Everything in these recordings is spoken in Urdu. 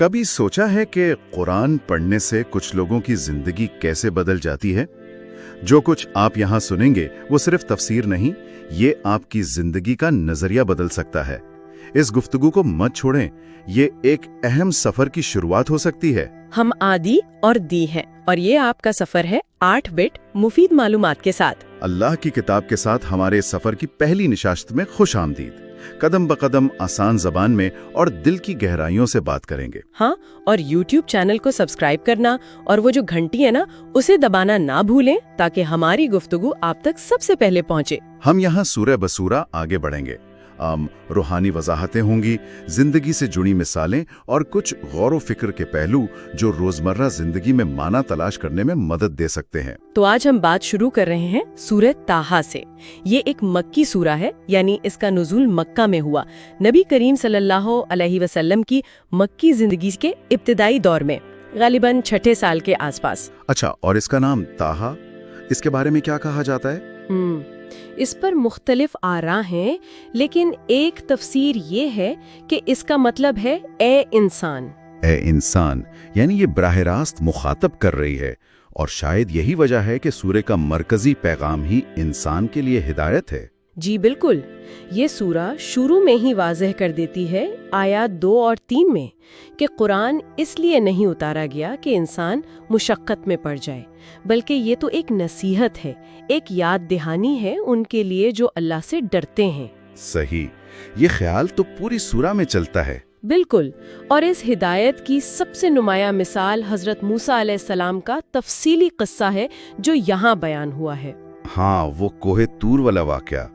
کبھی سوچا ہے کہ قرآن پڑھنے سے کچھ لوگوں کی زندگی کیسے بدل جاتی ہے؟ جو کچھ آپ یہاں سنیں گے وہ صرف تفسیر نہیں، یہ آپ کی زندگی کا نظریہ بدل سکتا ہے۔ اس گفتگو کو مت چھوڑیں، یہ ایک اہم سفر کی شروعات ہو سکتی ہے۔ ہم آدی اور دی ہیں، اور یہ آپ کا سفر ہے 8 بٹ مفید معلومات کے ساتھ۔ اللہ کی کتاب کے ساتھ ہمارے سفر کی پہلی نشست میں خوش آمدید۔ قدم بقدم آسان زبان میں اور دل کی گہرائیوں سے بات کریں گے۔ ہاں، اور یوٹیوب چینل کو سبسکرائب کرنا اور وہ جو گھنٹی ہے نا، اسے دبانا نہ بھولیں تاکہ ہماری گفتگو آپ تک سب سے پہلے پہنچے۔ ہم یہاں سورہ بسورہ آگے بڑھیں گے۔ روحانی وضاحتیں ہوں گی، زندگی سے جڑی مثالیں اور کچھ غور و فکر کے پہلو جو روزمرہ زندگی میں معنی تلاش کرنے میں مدد دے سکتے ہیں۔ تو آج ہم بات شروع کر رہے ہیں سورہ طٰہٰ سے۔ یہ ایک مکی سورہ ہے، یعنی اس کا نزول مکہ میں ہوا، نبی کریم صلی اللہ علیہ وسلم کی مکی زندگی کے ابتدائی دور میں، غالباً 6 سال کے آس پاس۔ اچھا، اور اس کا نام طٰہٰ، اس کے بارے میں کیا کہا جاتا ہے؟ اس پر مختلف آراء ہیں، لیکن ایک تفسیر یہ ہے کہ اس کا مطلب ہے اے انسان۔ اے انسان، یعنی یہ براہ راست مخاطب کر رہی ہے، اور شاید یہی وجہ ہے کہ سورہ کا مرکزی پیغام ہی انسان کے لیے ہدایت ہے۔ جی بالکل، یہ سورہ شروع میں ہی واضح کر دیتی ہے آیات 2 اور 3 میں کہ قرآن اس لیے نہیں اتارا گیا کہ انسان مشقت میں پڑ جائے، بلکہ یہ تو ایک نصیحت ہے، ایک یاد دہانی ہے ان کے لیے جو اللہ سے ڈرتے ہیں۔ صحیح، یہ خیال تو پوری سورہ میں چلتا ہے۔ بالکل، اور اس ہدایت کی سب سے نمایاں مثال حضرت موسیٰ علیہ السلام کا تفصیلی قصہ ہے جو یہاں بیان ہوا ہے۔ ہاں، وہ کوہ طور والا واقعہ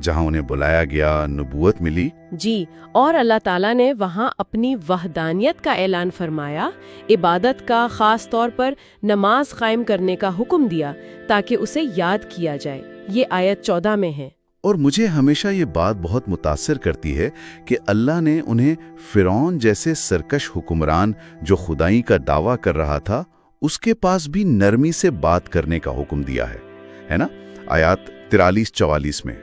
جہاں انہیں بلایا گیا، نبوت ملی۔ جی، اور اللہ تعالیٰ نے وہاں اپنی وحدانیت کا اعلان فرمایا، عبادت کا، خاص طور پر نماز قائم کرنے کا حکم دیا تاکہ اسے یاد کیا جائے۔ یہ آیت 14 میں ہے۔ اور مجھے ہمیشہ یہ بات بہت متاثر کرتی ہے کہ اللہ نے انہیں فرعون جیسے سرکش حکمران جو خدائی کا دعویٰ کر رہا تھا، اس کے پاس بھی نرمی سے بات کرنے کا حکم دیا ہے نا؟ آیات 43-44 میں۔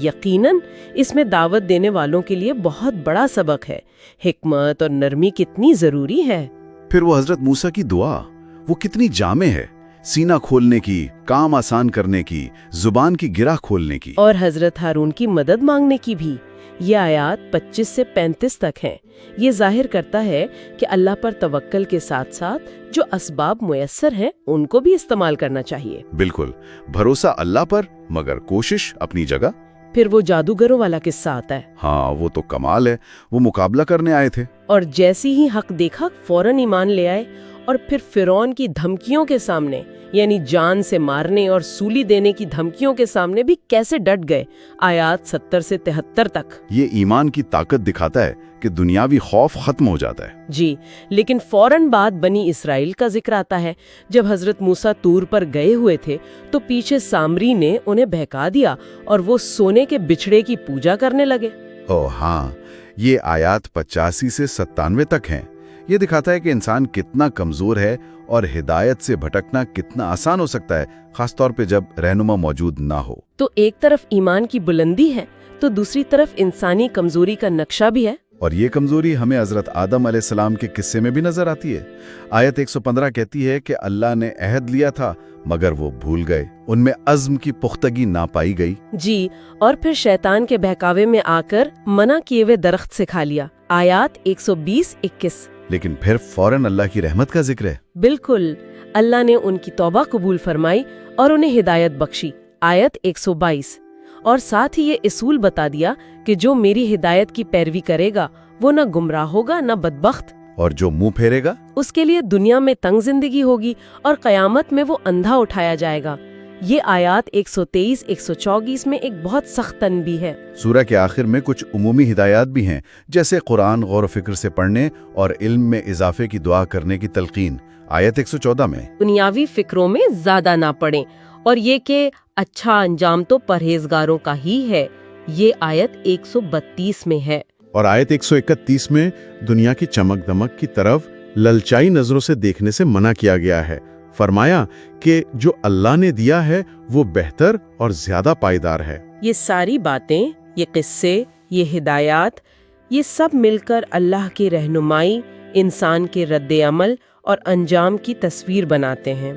یقیناً اس میں دعوت دینے والوں کے لیے بہت بڑا سبق ہے، حکمت اور نرمی کتنی ضروری ہے۔ پھر وہ حضرت موسیٰ کی دعا، وہ کتنی جامع ہے، سینہ کھولنے کی، کام آسان کرنے کی، زبان کی گرہ کھولنے کی، اور حضرت ہارون کی مدد مانگنے کی بھی۔ یہ آیات 25 سے 35 تک ہیں۔ یہ ظاہر کرتا ہے کہ اللہ پر توکل کے ساتھ ساتھ جو اسباب میسر ہیں ان کو بھی استعمال کرنا چاہیے۔ بالکل، بھروسہ اللہ پر مگر کوشش اپنی جگہ۔ پھر وہ جادوگروں والا قصہ آتا ہے۔ ہاں، وہ تو کمال ہے، وہ مقابلہ کرنے آئے تھے اور جیسی ہی حق دیکھا فوراً ایمان لے آئے، اور پھر فرعون کی دھمکیوں کے سامنے، یعنی جان سے مارنے اور سولی دینے کی دھمکیوں کے سامنے بھی کیسے ڈٹ گئے۔ آیات 70 سے 73 تک۔ یہ ایمان کی طاقت دکھاتا ہے کہ دنیاوی خوف ختم ہو جاتا ہے۔ جی، لیکن فوراً بعد بنی اسرائیل کا ذکر آتا ہے۔ جب حضرت موسیٰ طور پر گئے ہوئے تھے تو پیچھے سامری نے انہیں بہکا دیا اور وہ سونے کے بچھڑے کی پوجا کرنے لگے۔ ہاں، یہ آیات 85 سے 97 تک ہیں۔ یہ دکھاتا ہے کہ انسان کتنا کمزور ہے اور ہدایت سے بھٹکنا کتنا آسان ہو سکتا ہے، خاص طور پہ جب رہنما موجود نہ ہو۔ تو ایک طرف ایمان کی بلندی ہے تو دوسری طرف انسانی کمزوری کا نقشہ بھی ہے۔ اور یہ کمزوری ہمیں حضرت آدم علیہ السلام کے قصے میں بھی نظر آتی ہے۔ آیت 115 کہتی ہے کہ اللہ نے عہد لیا تھا مگر وہ بھول گئے، ان میں عزم کی پختگی نہ پائی گئی۔ جی، اور پھر شیطان کے بہکاوے میں آ کر منع کیے ہوئے درخت سے کھا لیا۔ آیات 120-21۔ لیکن پھر فوراً اللہ کی رحمت کا ذکر ہے۔ بالکل، اللہ نے ان کی توبہ قبول فرمائی اور انہیں ہدایت بخشی۔ آیت 122۔ اور ساتھ ہی یہ اصول بتا دیا کہ جو میری ہدایت کی پیروی کرے گا وہ نہ گمراہ ہوگا نہ بدبخت، اور جو منہ پھیرے گا اس کے لیے دنیا میں تنگ زندگی ہوگی اور قیامت میں وہ اندھا اٹھایا جائے گا۔ یہ آیات 123-124 میں ایک بہت سخت تنبیہ ہے۔ سورہ کے آخر میں کچھ عمومی ہدایات بھی ہیں، جیسے قرآن غور و فکر سے پڑھنے اور علم میں اضافے کی دعا کرنے کی تلقین۔ آیت 114 میں دنیاوی فکروں میں زیادہ نہ پڑیں، اور یہ کہ اچھا انجام تو پرہیزگاروں کا ہی ہے۔ یہ آیت 132 میں ہے۔ اور آیت 131 میں دنیا کی چمک دمک کی طرف للچائی نظروں سے دیکھنے سے منع کیا گیا ہے۔ فرمایا کہ جو اللہ نے دیا ہے وہ بہتر اور زیادہ پائیدار ہے۔ یہ ساری باتیں، یہ قصے، یہ ہدایات، یہ سب مل کر اللہ کی رہنمائی، انسان کے رد عمل اور انجام کی تصویر بناتے ہیں۔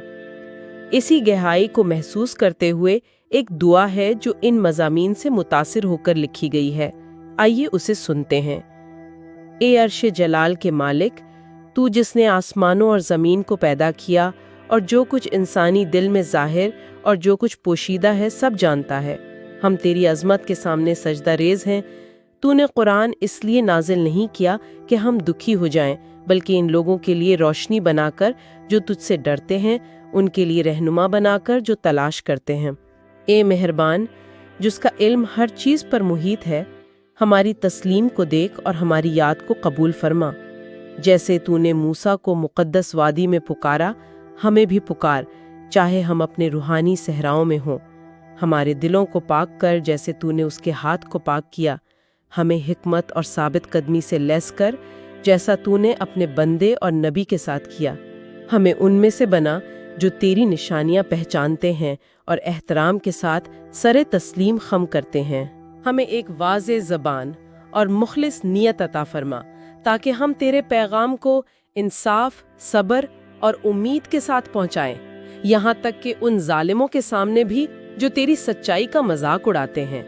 اسی گہرائی کو محسوس کرتے ہوئے ایک دعا ہے جو ان مضامین سے متاثر ہو کر لکھی گئی ہے، آئیے اسے سنتے ہیں۔ اے عرش جلال کے مالک، تو جس نے آسمانوں اور زمین کو پیدا کیا اور جو کچھ انسانی دل میں ظاہر اور جو کچھ پوشیدہ ہے سب جانتا ہے، ہم تیری عظمت کے سامنے سجدہ ریز ہیں۔ تو نے قرآن اس لیے نازل نہیں کیا کہ ہم دکھی ہو جائیں، بلکہ ان لوگوں کے لیے روشنی بنا کر جو تجھ سے ڈرتے ہیں، ان کے لیے رہنما بنا کر جو تلاش کرتے ہیں۔ اے مہربان، جس کا علم ہر چیز پر محیط ہے، ہماری تسلیم کو دیکھ اور ہماری یاد کو قبول فرما۔ جیسے تو نے موسیٰ کو مقدس وادی میں پکارا، ہمیں بھی پکار، چاہے ہم اپنے روحانی صحراؤں میں ہوں۔ ہمارے دلوں کو پاک کر جیسے تو نے اس کے ہاتھ کو پاک کیا۔ ہمیں حکمت اور ثابت قدمی سے لیس کر جیسا تو نے اپنے بندے اور نبی کے ساتھ کیا۔ ہمیں ان میں سے بنا جو تیری نشانیاں پہچانتے ہیں اور احترام کے ساتھ سر تسلیم خم کرتے ہیں۔ ہمیں ایک واضح زبان اور مخلص نیت عطا فرما تاکہ ہم تیرے پیغام کو انصاف، صبر اور امید کے ساتھ پہنچائیں، یہاں تک کہ ان ظالموں کے سامنے بھی جو تیری سچائی کا مذاق اڑاتے ہیں۔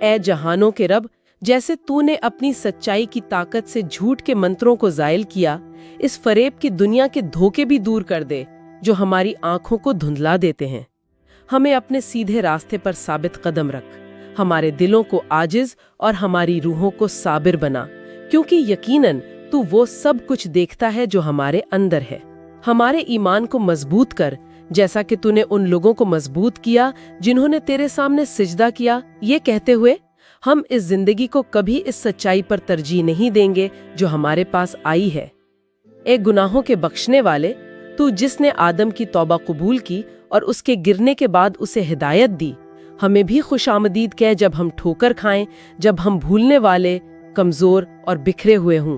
اے جہانوں کے رب، جیسے تو نے اپنی سچائی کی طاقت سے جھوٹ کے منتروں کو زائل کیا، اس فریب کی دنیا کے دھوکے بھی دور کر دے جو ہماری آنکھوں کو دھندلا دیتے ہیں۔ ہمیں اپنے سیدھے راستے پر ثابت قدم رکھ، ہمارے دلوں کو عاجز اور ہماری روحوں کو صابر بنا، کیونکہ یقیناً تو وہ سب کچھ دیکھتا ہے جو ہمارے اندر ہے۔ ہمارے ایمان کو مضبوط کر جیسا کہ تو نے ان لوگوں کو مضبوط کیا جنہوں نے تیرے سامنے سجدہ کیا، یہ کہتے ہوئے ہم اس زندگی کو کبھی اس سچائی پر ترجیح نہیں دیں گے جو ہمارے پاس آئی ہے۔ اے گناہوں کے بخشنے والے، تو جس نے آدم کی توبہ قبول کی اور اس کے گرنے کے بعد اسے ہدایت دی، ہمیں بھی خوش آمدید کہہ جب ہم ٹھوکر کھائیں، جب ہم بھولنے والے، کمزور اور بکھرے ہوئے ہوں۔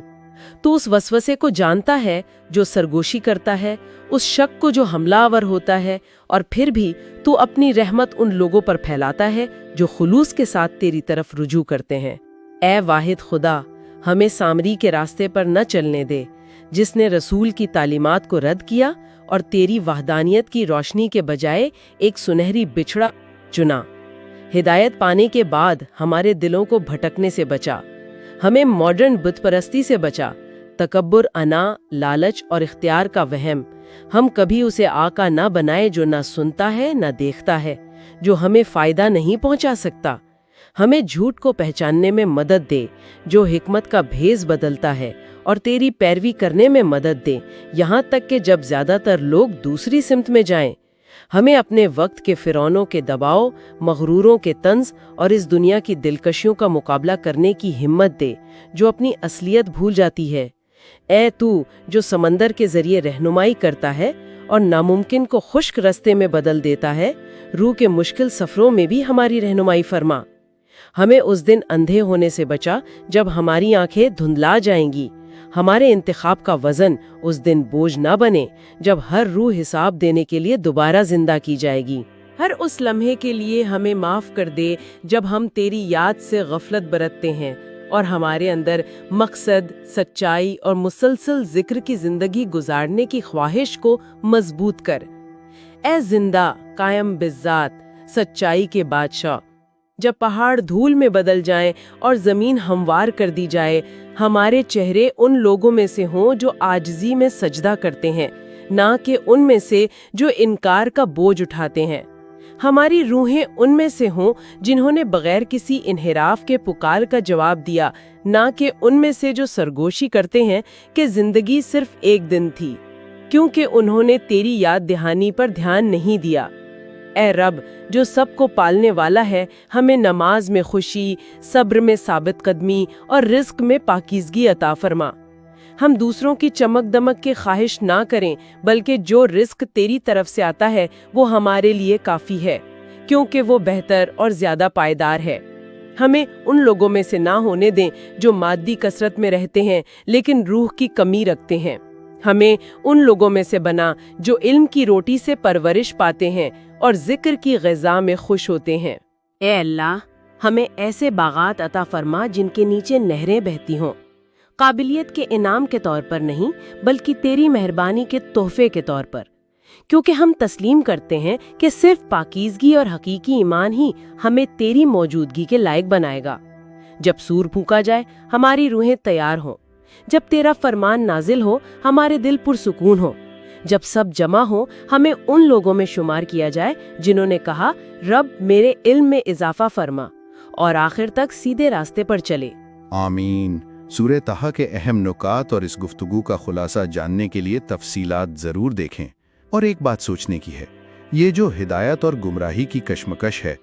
تو اس وسوسے کو جانتا ہے جو سرگوشی کرتا ہے، اس شک کو جو حملہ آور ہوتا ہے، اور پھر بھی تو اپنی رحمت ان لوگوں پر پھیلاتا ہے جو خلوص کے ساتھ تیری طرف رجوع کرتے ہیں۔ اے واحد خدا، ہمیں سامری کے راستے پر نہ چلنے دے، جس نے رسول کی تعلیمات کو رد کیا اور تیری وحدانیت کی روشنی کے بجائے ایک سنہری بچھڑا چنا۔ ہدایت پانے کے بعد ہمارے دلوں کو بھٹکنے سے بچا، ہمیں ماڈرن بت پرستی سے بچا، تکبر، انا، لالچ اور اختیار کا وہم۔ ہم کبھی اسے آقا نہ بنائے جو نہ سنتا ہے نہ دیکھتا ہے، جو ہمیں فائدہ نہیں پہنچا سکتا۔ ہمیں جھوٹ کو پہچاننے میں مدد دے جو حکمت کا بھیز بدلتا ہے، اور تیری پیروی کرنے میں مدد دے یہاں تک کہ جب زیادہ تر لوگ دوسری سمت میں جائیں۔ ہمیں اپنے وقت کے فرعونوں کے دباؤ، مغروروں کے طنز اور اس دنیا کی دلکشیوں کا مقابلہ کرنے کی ہمت دے جو اپنی اصلیت بھول جاتی ہے۔ اے تو جو سمندر کے ذریعے رہنمائی کرتا ہے اور ناممکن کو خشک رستے میں بدل دیتا ہے، روح کے مشکل سفروں میں بھی ہماری رہنمائی فرما۔ ہمیں اس دن اندھے ہونے سے بچا جب ہماری آنکھیں دھندلا جائیں گی۔ ہمارے انتخاب کا وزن اس دن بوجھ نہ بنے جب ہر روح حساب دینے کے لیے دوبارہ زندہ کی جائے گی۔ ہر اس لمحے کے لیے ہمیں معاف کر دے جب ہم تیری یاد سے غفلت برتتے ہیں، اور ہمارے اندر مقصد، سچائی اور مسلسل ذکر کی زندگی گزارنے کی خواہش کو مضبوط کر۔ اے زندہ قائم بالذات سچائی کے بادشاہ، جب پہاڑ دھول میں بدل جائیں اور زمین ہموار کر دی جائے، ہمارے چہرے ان لوگوں میں سے ہوں جو عاجزی میں سجدہ کرتے ہیں، نہ کہ ان میں سے جو انکار کا بوجھ اٹھاتے ہیں۔ ہماری روحیں ان میں سے ہوں جنہوں نے بغیر کسی انحراف کے پکار کا جواب دیا، نہ کہ ان میں سے جو سرگوشی کرتے ہیں کہ زندگی صرف ایک دن تھی، کیونکہ انہوں نے تیری یاد دہانی پر دھیان نہیں دیا۔ اے رب جو سب کو پالنے والا ہے، ہمیں نماز میں خوشی، صبر میں ثابت قدمی اور رزق میں پاکیزگی عطا فرما۔ ہم دوسروں کی چمک دمک کی خواہش نہ کریں، بلکہ جو رزق تیری طرف سے آتا ہے وہ ہمارے لیے کافی ہے، کیونکہ وہ بہتر اور زیادہ پائیدار ہے۔ ہمیں ان لوگوں میں سے نہ ہونے دیں جو مادی کثرت میں رہتے ہیں لیکن روح کی کمی رکھتے ہیں۔ ہمیں ان لوگوں میں سے بنا جو علم کی روٹی سے پرورش پاتے ہیں اور ذکر کی غذا میں خوش ہوتے ہیں۔ اے اللہ، ہمیں ایسے باغات عطا فرما جن کے نیچے نہریں بہتی ہوں، قابلیت کے انعام کے طور پر نہیں بلکہ تیری مہربانی کے تحفے کے طور پر، کیونکہ ہم تسلیم کرتے ہیں کہ صرف پاکیزگی اور حقیقی ایمان ہی ہمیں تیری موجودگی کے لائق بنائے گا۔ جب سور پھونکا جائے ہماری روحیں تیار ہوں، جب تیرا فرمان نازل ہو ہمارے دل پرسکون ہوں، جب سب جمع ہوں ہمیں ان لوگوں میں شمار کیا جائے جنہوں نے کہا رب میرے علم میں اضافہ فرما، اور آخر تک سیدھے راستے پر چلے۔ آمین۔ سورہ طٰہٰ کے اہم نکات اور اس گفتگو کا خلاصہ جاننے کے لیے تفصیلات ضرور دیکھیں۔ اور ایک بات سوچنے کی ہے، یہ جو ہدایت اور گمراہی کی کشمکش ہے،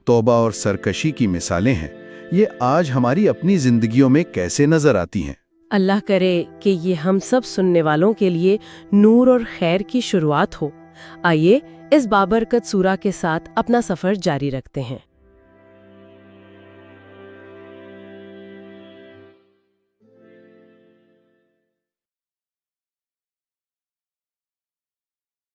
توبہ اور سرکشی کی مثالیں ہیں، یہ آج ہماری اپنی زندگیوں میں کیسے نظر آتی ہیں؟ اللہ کرے کہ یہ ہم سب سننے والوں کے لیے نور اور خیر کی شروعات ہو۔ آئیے اس بابرکت سورہ کے ساتھ اپنا سفر جاری رکھتے ہیں۔